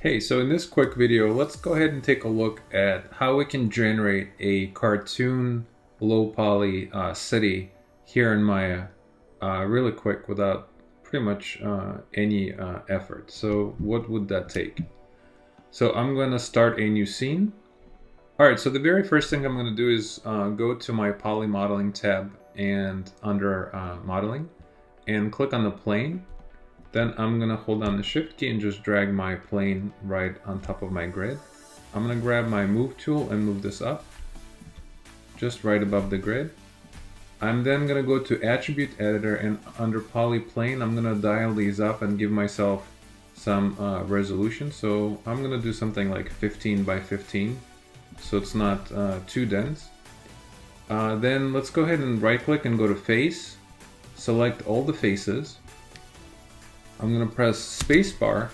Hey, so in this quick video, let's go ahead and take a look at how we can generate a cartoon low poly city here in Maya really quick without pretty much any effort. So what would that take? So I'm going to start a new scene. Alright, so the very first thing I'm going to do is go to my poly modeling tab and under modeling and click on the plane. Then I'm going to hold down the shift key and just drag my plane right on top of my grid. I'm going to grab my move tool and move this up just right above the grid. I'm then going to go to attribute editor and under poly plane I'm going to dial these up and give myself some resolution. So I'm going to do something like 15 by 15 so it's not too dense. Then let's go ahead and right click and go to face, select all the faces. I'm going to press spacebar,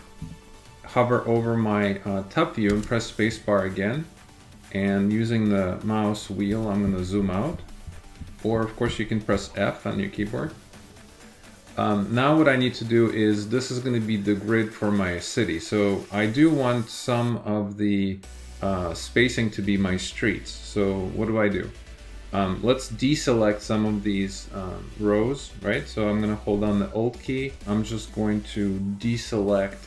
hover over my top view and press spacebar again. And using the mouse wheel, I'm going to zoom out. Or of course you can press F on your keyboard. Now what I need to do is, this is going to be the grid for my city. So I do want some of the spacing to be my streets. So what do? Let's deselect some of these rows, right? So I'm going to hold down the Alt key. I'm just going to deselect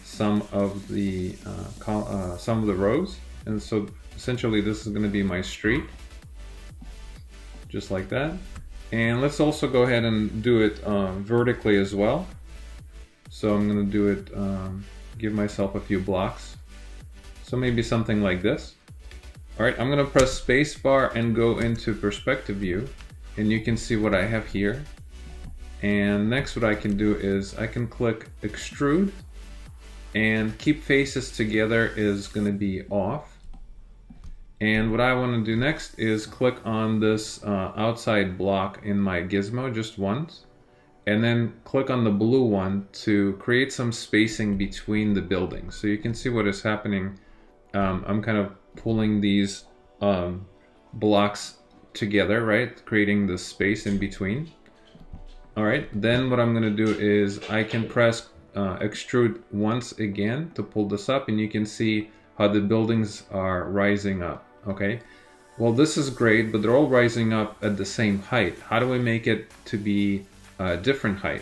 some of the rows, and so essentially this is going to be my street, just like that. And let's also go ahead and do it vertically as well. So I'm going to do it, give myself a few blocks. So maybe something like this. Alright, I'm going to press spacebar and go into perspective view, and you can see what I have here. And next what I can do is I can click extrude, and keep faces together is going to be off. And what I want to do next is click on this outside block in my gizmo just once, and then click on the blue one to create some spacing between the buildings. So you can see what is happening. I'm kind of pulling these blocks together, right? Creating the space in between. All right, then what I'm going to do is I can press extrude once again to pull this up, and you can see how the buildings are rising up. Okay, well, this is great, but they're all rising up at the same height. How do we make it to be a different height?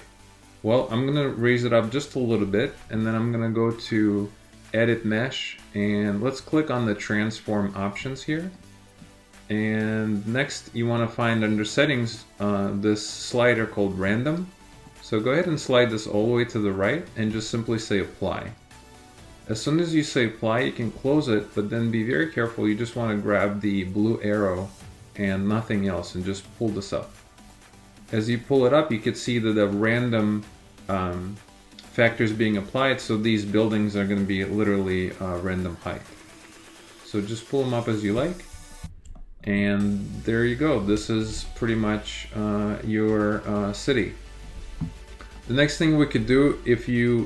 Well, I'm going to raise it up just a little bit, and then I'm going to go to edit mesh, and let's click on the transform options here. And next you want to find under settings this slider called random. So go ahead and slide this all the way to the right and just simply say apply. As soon as you say apply, you can close it, but then be very careful. You just want to grab the blue arrow and nothing else and just pull this up. As you pull it up, you can see that the random factors being applied, so these buildings are going to be literally random height. So just pull them up as you like, and there you go. This is pretty much your city. The next thing we could do, if you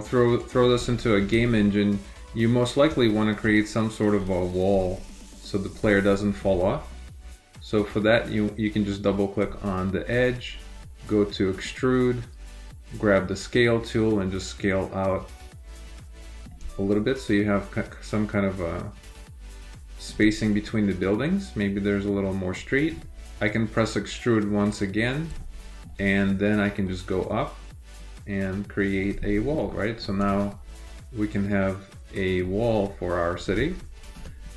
throw this into a game engine, you most likely want to create some sort of a wall so the player doesn't fall off. So for that, you can just double click on the edge, go to extrude, grab the scale tool and just scale out a little bit so you have some kind of spacing between the buildings. Maybe there's a little more street. I can press extrude once again, and then I can just go up and create a wall, right? So now we can have a wall for our city.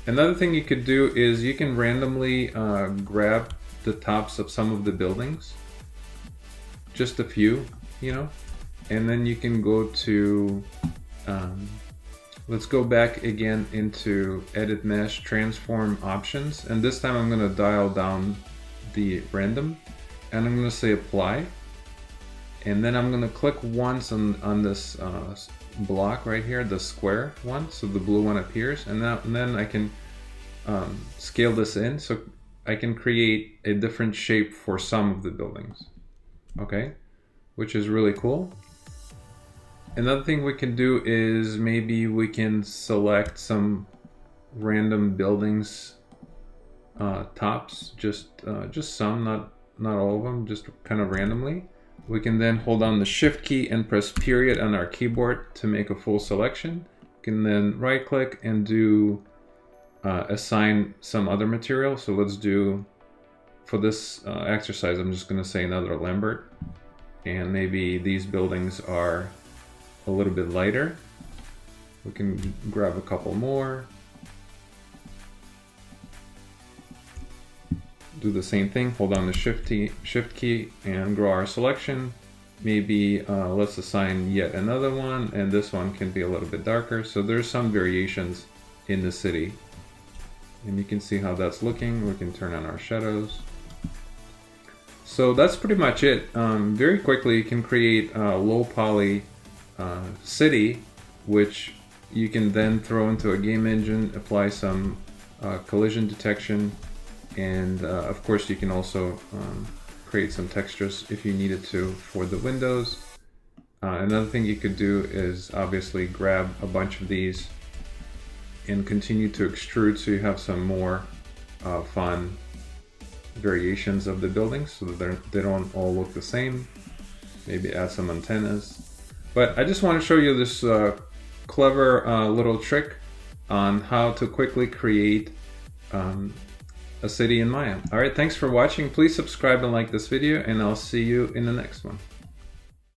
Another thing you could do is you can randomly grab the tops of some of the buildings, just a few, and then you can go to let's go back again into edit mesh transform options, and this time I'm going to dial down the random, and I'm going to say apply, and then I'm going to click once on this block right here, the square one, so the blue one appears, and then I can scale this in so I can create a different shape for some of the buildings. Okay, which is really cool. Another thing we can do is maybe we can select some random buildings tops, just some, not all of them, just kind of randomly. We can then hold down the Shift key and press period on our keyboard to make a full selection. We can then right click and do assign some other material. So let's do, for this exercise, I'm just going to say another Lambert. And maybe these buildings are a little bit lighter. We can grab a couple more. Do the same thing, hold down the shift key and grow our selection. Maybe let's assign yet another one, and this one can be a little bit darker. So there's some variations in the city. And you can see how that's looking. We can turn on our shadows. So that's pretty much it. Very quickly you can create a low poly city, which you can then throw into a game engine, apply some collision detection, and of course you can also create some textures if you needed to for the windows. Another thing you could do is obviously grab a bunch of these and continue to extrude so you have some more fun variations of the buildings so that they don't all look the same. Maybe add some antennas. But I just want to show you this clever little trick on how to quickly create a city in Maya. Alright, thanks for watching. Please subscribe and like this video, and I'll see you in the next one.